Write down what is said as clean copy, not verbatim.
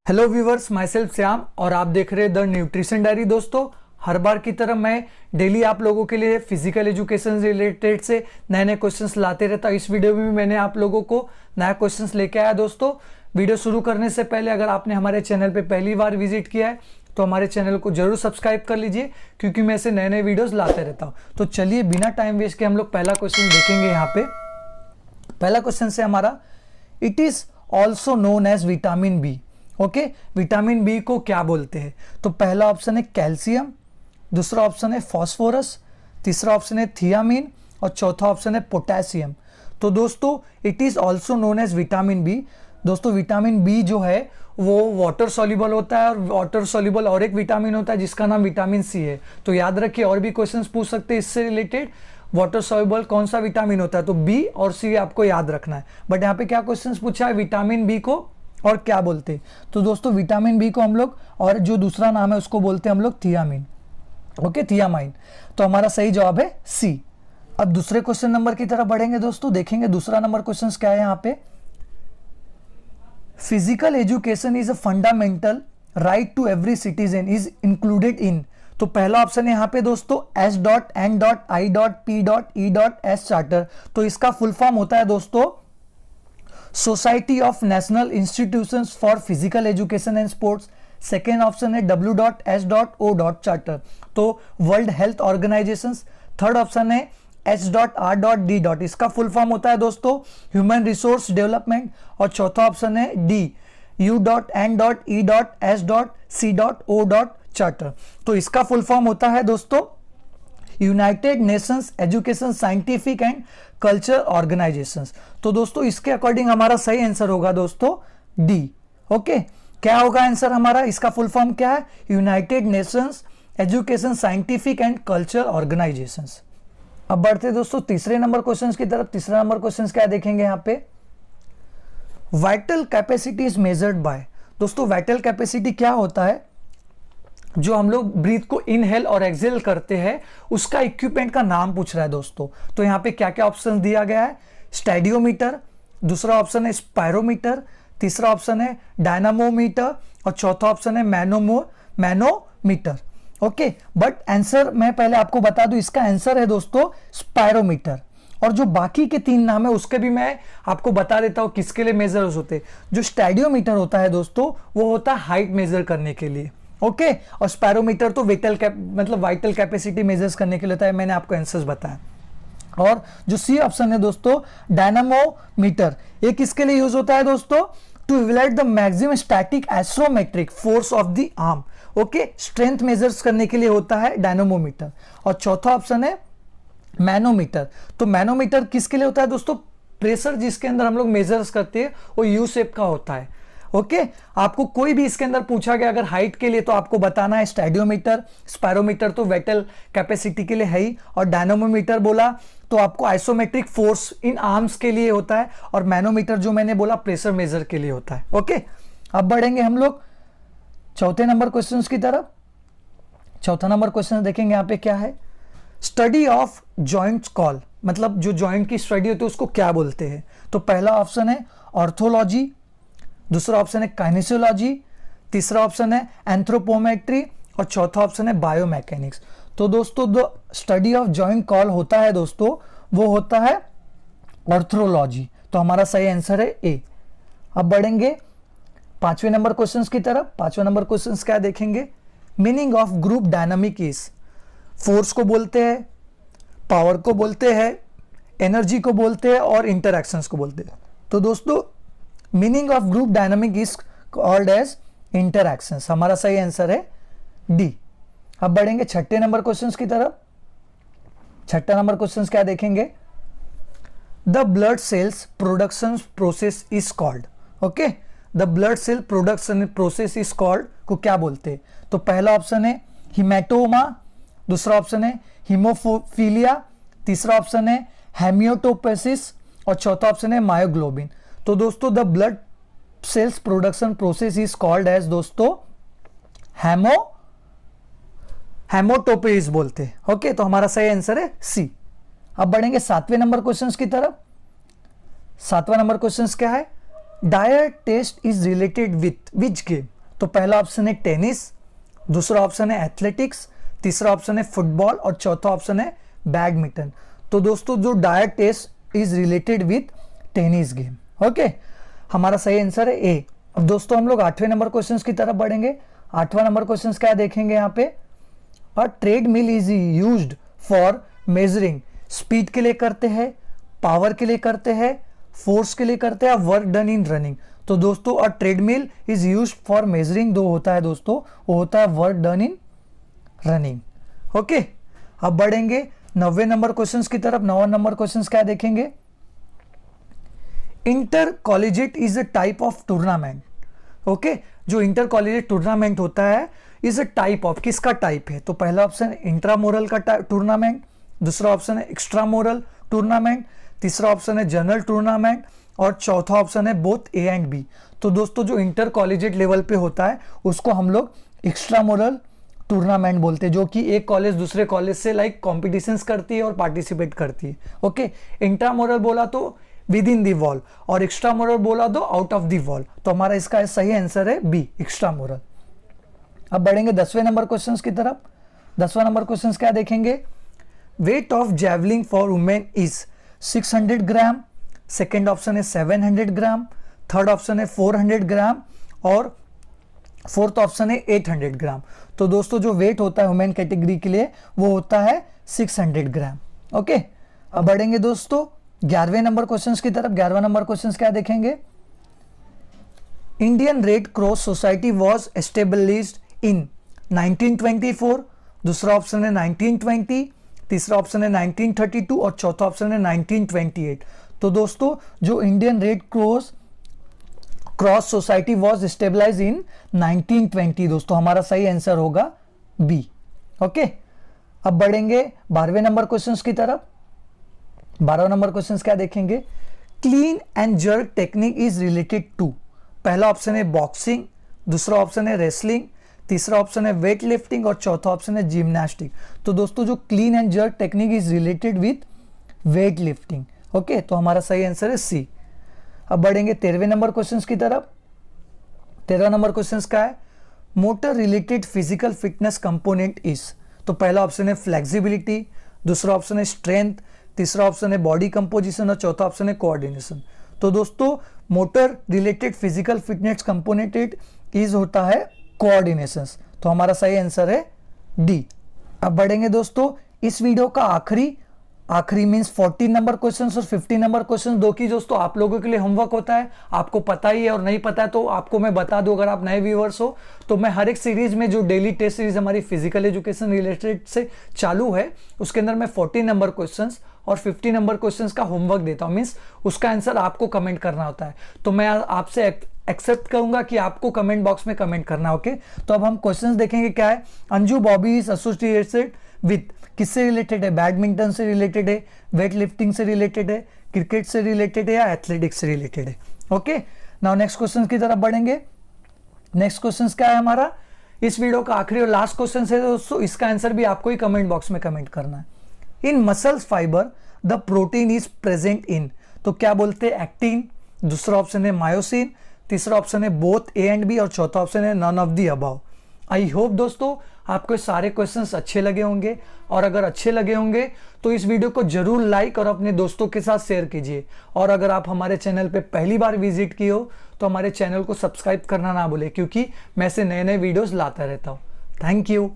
Hello viewers, my self Shyam और आप देख रहे हैं द न्यूट्रिशन डायरी। दोस्तों, हर बार की तरह मैं डेली आप लोगों के लिए फिजिकल एजुकेशन रिलेटेड से नए नए क्वेश्चंस लाते रहता हूँ। इस वीडियो में भी मैंने आप लोगों को नया क्वेश्चंस लेके आया। दोस्तों, वीडियो शुरू करने से पहले अगर आपने हमारे चैनल पे पहली बार विजिट किया है तो हमारे चैनल को जरूर सब्सक्राइब कर लीजिए, क्योंकि मैं ऐसे नए नए वीडियोज़ लाते रहता हूँ। तो चलिए बिना टाइम वेस्ट के हम लोग पहला क्वेश्चन देखेंगे। यहाँ पे पहला क्वेश्चन से हमारा, it is also known as vitamin B. Okay, vitamin B को क्या बोलते हैं? तो पहला ऑप्शन है कैल्शियम, दूसरा ऑप्शन है फॉस्फोरस, तीसरा ऑप्शन है थियामिन और चौथा ऑप्शन है पोटेशियम। तो दोस्तों, it is also known as vitamin B. दोस्तों, विटामिन बी जो है वो वाटर सॉल्युबल होता है, और वाटर सॉल्युबल और एक विटामिन होता है जिसका नाम विटामिन सी है। तो याद रखिए, और भी क्वेश्चंस पूछ सकते हैं इससे रिलेटेड। वाटर सॉल्युबल कौन सा विटामिन होता है? तो बी और सी आपको याद रखना है। बट यहाँ पे क्या क्वेश्चंस पूछा है, विटामिन बी को और क्या बोलते हैं? तो दोस्तों, विटामिन बी को हम लोग, और जो दूसरा नाम है उसको बोलते हैं हम लोग थियामिन। Okay, thiamine. तो हमारा सही जवाब है सी। अब दूसरे क्वेश्चन नंबर की तरफ बढ़ेंगे। दोस्तों, देखेंगे दूसरा नंबर क्वेश्चन क्या है यहाँ पे। Physical education is a fundamental right to every citizen is included in. तो पहला ऑप्शन है यहाँ पे दोस्तों S.N.I.P.E.S चार्टर। तो इसका फुल फॉर्म होता है दोस्तों society of national institutions for physical education and sports. Second option है W.S.O. चार्टर, तो world health organisation. Third option है H.R.D. इसका फुल फॉर्म होता है दोस्तों ह्यूमन रिसोर्स डेवलपमेंट। और चौथा ऑप्शन है D U.N.E.S.C.O. चार्टर। तो इसका फुल फॉर्म होता है दोस्तों United Nations education scientific and culture organisations. तो दोस्तों, इसके अकॉर्डिंग हमारा सही आंसर होगा दोस्तों डी। ओके, क्या होगा आंसर हमारा? इसका फुल फॉर्म क्या है? United Nations education scientific and culture organisations. अब बढ़ते दोस्तों तीसरे नंबर क्वेश्चन की तरफ। तीसरा नंबर क्वेश्चन क्या देखेंगे यहाँ पे, vital capacity is measured by. दोस्तों, वाइटल कैपेसिटी क्या होता है? जो हम लोग ब्रीथ को इनहेल और एक्सहेल करते हैं उसका इक्विपमेंट का नाम पूछ रहा है दोस्तों। तो यहाँ पे क्या क्या ऑप्शन दिया गया है, स्टेडियोमीटर, दूसरा ऑप्शन है स्पायरोमीटर, तीसरा ऑप्शन है डायनामोमीटर और चौथा ऑप्शन है मैनोमीटर। ओके, बट आंसर मैं पहले आपको बता दूं, इसका आंसर है दोस्तों स्पायरोमीटर। और जो बाकी के तीन नाम है उसके भी मैं आपको बता देता हूं किसके लिए मेजर्स होते। जो स्टेडियोमीटर होता है दोस्तों वो होता है हाइट मेजर करने के लिए। ओके, और स्पायरोमीटर तो वाइटल कैपेसिटी मेजर्स करने के लिए होता है। मैंने आपको आंसर्स बताया। और जो सी ऑप्शन है दोस्तों डायनामोमीटर, ये किसके लिए यूज होता है दोस्तों? To evaluate the maximum static astrometric force of the arm. Okay, strength measures करने के लिए होता है डायनामोमीटर। और चौथा ऑप्शन है मैनोमीटर। तो मैनोमीटर किसके लिए होता है दोस्तों? प्रेशर जिसके अंदर हम लोग मेजर्स करते हैं वो यू शेप का होता है। ओके, आपको कोई भी इसके अंदर पूछा गया अगर हाइट के लिए तो आपको बताना है स्टेडियोमीटर, स्पायरोमीटर तो वाइटल कैपेसिटी के लिए है ही, और डायनामोमीटर बोला तो आपको आइसोमेट्रिक फोर्स इन आर्म्स के लिए होता है, और मैनोमीटर जो मैंने बोला प्रेशर मेजर के लिए होता है। ओके, अब बढ़ेंगे हम लोग चौथे नंबर क्वेश्चन की तरफ। चौथा नंबर क्वेश्चन देखेंगे यहाँ पे क्या है, स्टडी ऑफ जॉइंट कॉल, मतलब जो जॉइंट की स्टडी होती है उसको क्या बोलते हैं? तो पहला ऑप्शन है ऑर्थोलॉजी, दूसरा ऑप्शन है काइनेसियोलॉजी, तीसरा ऑप्शन है एंथ्रोपोमेट्री और चौथा ऑप्शन है बायोमैकेनिक्स। तो दोस्तों, the study of joint call होता है दोस्तों वो होता है ऑर्थोलॉजी। तो हमारा सही आंसर है ए। अब बढ़ेंगे पांचवें नंबर क्वेश्चन की तरफ। पांचवें नंबर क्वेश्चन क्या देखेंगे, meaning of group dynamic is. Force को बोलते हैं, पावर को बोलते हैं, एनर्जी को बोलते हैं और इंटरैक्शंस को बोलते हैं। तो दोस्तों, meaning of group dynamic is called as interactions. हमारा सही आंसर है डी। अब बढ़ेंगे छठे नंबर क्वेश्चंस की तरफ। छठा नंबर क्वेश्चंस क्या देखेंगे, the blood cells production process is called. Okay, the blood cell production process is called को क्या बोलते हैं? तो पहला ऑप्शन है हिमेटोमा, दूसरा ऑप्शन है हीमोफिलिया, तीसरा ऑप्शन है हेमियोटोपेसिस और चौथा ऑप्शन है मायोग्लोबिन। तो दोस्तों, the blood cells production process is called as दोस्तों हेमोटोपेसिस बोलते हैं। ओके, तो हमारा सही आंसर है सी। अब बढ़ेंगे सातवें नंबर क्वेश्चंस की तरफ। सातवां नंबर क्वेश्चंस क्या है, Dyer test is related with which game. तो पहला ऑप्शन है टेनिस, दूसरा ऑप्शन है एथलेटिक्स, तीसरा ऑप्शन है फुटबॉल और चौथा ऑप्शन है बैडमिंटन। तो दोस्तों जो Dyer test is related with tennis game. Okay, हमारा सही आंसर है ए। अब दोस्तों हम लोग 8वें नंबर क्वेश्चन की तरफ बढ़ेंगे। 8वां नंबर क्वेश्चन क्या देखेंगे यहाँ पे, a treadmill is used for measuring, speed के लिए करते हैं, पावर के लिए करते हैं, फोर्स के लिए करते हैं, वर्क डन इन रनिंग। तो दोस्तों a treadmill is used for measuring दो होता है दोस्तों, वो होता है work done in running. Okay, अब बढ़ेंगे 9वें नंबर क्वेश्चन की तरफ। 9वां नंबर क्वेश्चन क्या देखेंगे, inter collegiate is a type of tournament. Okay, जो इंटर कॉलेजिएट टूर्नामेंट होता है इज अ टाइप ऑफ, किसका टाइप है, तो पहला ऑप्शन इंट्रामोरल का टूर्नामेंट, दूसरा ऑप्शन है एक्स्ट्रामोरल टूर्नामेंट, तीसरा ऑप्शन है जनरल टूर्नामेंट और चौथा ऑप्शन है बोथ ए एंड बी। तो दोस्तों जो इंटर कॉलेजिएट लेवल पे होता है उसको हम लोग एक्स्ट्रामोरल टूर्नामेंट बोलते हैं, जो कि एक कॉलेज दूसरे कॉलेज से लाइक कॉम्पिटिशंस करती है और पार्टिसिपेट करती है। ओके, इंट्रामोरल बोला तो विद इन दी वॉल और एक्स्ट्रामोरल बोला तो आउट ऑफ दी वॉल। तो हमारा इसका सही आंसर है बी, एक्स्ट्रामोरल। अब बढ़ेंगे 10वें नंबर क्वेश्चन की तरफ। 10वां नंबर क्वेश्चन क्या देखेंगे, weight of javelin for women is 600 gram, second option है 700 ग्राम, थर्ड ऑप्शन है 400 ग्राम और फोर्थ ऑप्शन है 800 ग्राम। तो दोस्तों जो वेट होता है वुमेन कैटेगरी के लिए वो होता है 600 ग्राम। ओके, अब बढ़ेंगे दोस्तों 11वें नंबर क्वेश्चन की तरफ। 11वां नंबर क्वेश्चन क्या देखेंगे, Indian Red Cross Society was established in 1924, दूसरा ऑप्शन है 1920, तीसरा ऑप्शन है 1932 और चौथा ऑप्शन है 1928। तो दोस्तों जो Indian Red Cross Society was stabilize in 1920, दोस्तों हमारा सही आंसर होगा बी। ओके, अब बढ़ेंगे 12वें नंबर क्वेश्चन की तरफ। 12वां नंबर क्वेश्चन क्या देखेंगे, clean and jerk technique is related to, पहला ऑप्शन है बॉक्सिंग, दूसरा ऑप्शन है रेसलिंग, तीसरा ऑप्शन है वेट लिफ्टिंग और चौथा ऑप्शन है जिम्नास्टिक। तो दोस्तों जो clean and jerk technique is related with weight lifting. Okay, तो हमारा सही आंसर है सी। अब बढ़ेंगे 13वें नंबर क्वेश्चन की तरफ। 13वां नंबर क्वेश्चन क्या है, motor related physical fitness component is, तो पहला ऑप्शन है फ्लेक्सिबिलिटी, दूसरा ऑप्शन है स्ट्रेंथ, तीसरा ऑप्शन है बॉडी कंपोजिशन और चौथा ऑप्शन है कोऑर्डिनेशन। तो दोस्तों motor related physical fitness component is होता है कोऑर्डिनेशन। तो हमारा सही आंसर है डी। अब बढ़ेंगे दोस्तों इस वीडियो का आखिरी मींस 14 नंबर क्वेश्चंस और 15 नंबर क्वेश्चन दो की दोस्तों आप लोगों के लिए होमवर्क होता है, आपको पता ही है और नहीं पता है तो आपको मैं बता दूं, अगर आप नए व्यूअर्स हो तो मैं हर एक सीरीज में जो डेली टेस्ट सीरीज हमारी फिजिकल एजुकेशन रिलेटेड से चालू है उसके अंदर मैं 14 नंबर क्वेश्चंस और 50 नंबर क्वेश्चंस का होमवर्क देता हूं, मींस उसका आंसर आपको कमेंट करना होता है। तो मैं आपसे एक्सेप्ट करूंगा कि आपको कमेंट बॉक्स में कमेंट करना। ओके, तो अब हम क्वेश्चंस देखेंगे क्या है, Anju Bobby is associated with, किससे रिलेटेड है, बैडमिंटन से रिलेटेड है, वेट लिफ्टिंग से रिलेटेड है, क्रिकेट से रिलेटेड है या एथलेटिक्स से रिलेटेड है। ओके, नाउ नेक्स्ट क्वेश्चन की तरफ बढ़ेंगे। नेक्स्ट क्वेश्चन क्या है हमारा, इस वीडियो का आखिरी और लास्ट क्वेश्चन है दोस्तों, इसका आंसर भी आपको ही कमेंट बॉक्स में कमेंट करना है। In muscles fibre the protein is present in, तो क्या बोलते हैं एक्टिन, दूसरा ऑप्शन है मायोसिन, तीसरा ऑप्शन है बोथ ए एंड बी और चौथा ऑप्शन है none of the above. I hope दोस्तों आपको सारे क्वेश्चंस अच्छे लगे होंगे और अगर अच्छे लगे होंगे तो इस वीडियो को जरूर लाइक और अपने दोस्तों के साथ शेयर कीजिए। और अगर आप हमारे चैनल पे पहली बार विजिट किए हो तो हमारे चैनल को सब्सक्राइब करना ना भूलें, क्योंकि मैं ऐसे नए नए वीडियोस लाता रहता हूँ। Thank you.